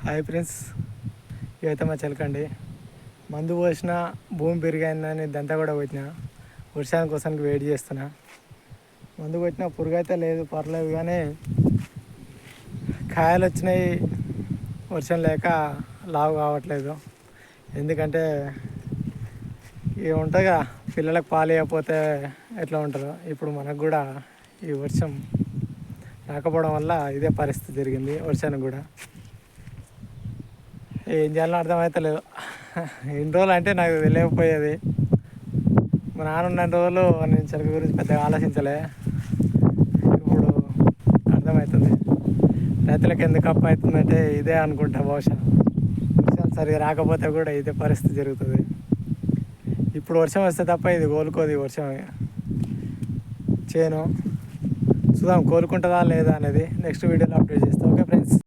Hi friends, ఇవైతే మా చిలకండి. మందు పోసిన భూమి పెరిగిందని దంతా కూడా కొట్టిన వర్షానికి కోసానికి వెయిట్ చేస్తున్నా. మందు కొట్టిన పురుగు అయితే లేదు, పర్లేదు, కానీ కాయలు వచ్చినాయి. వర్షం లేక లావు కావట్లేదు. ఎందుకంటే ఇవి ఉంటుంది కదా, పిల్లలకు పాలు ఇవ్వకపోతే ఎట్లా ఉంటారు. ఇప్పుడు మనకు కూడా ఈ వర్షం రాకపోవడం వల్ల ఇదే పరిస్థితి జరిగింది. వర్షానికి కూడా ఏం చేయాలో అర్థమవుతలేదు. ఎన్ని రోజులు అంటే నాకు తెలియకపోయేది. మా నాన్న ఉన్న రోజులు నేను చెరుకు గురించి పెద్దగా ఆలోచించలే. ఇప్పుడు అర్థమవుతుంది. రైతులకు ఎందుకు అప్పు అవుతుందంటే ఇదే అనుకుంటా. బహుశా వర్షాలు సరిగా రాకపోతే కూడా ఇదే పరిస్థితి జరుగుతుంది. ఇప్పుడు వర్షం వస్తే తప్ప ఇది కోలుకోదు. ఈ వర్షం చేను చూద్దాం కోలుకుంటుందా లేదా అనేది నెక్స్ట్ వీడియోలో అప్డేట్ చేస్తాం. Okay friends.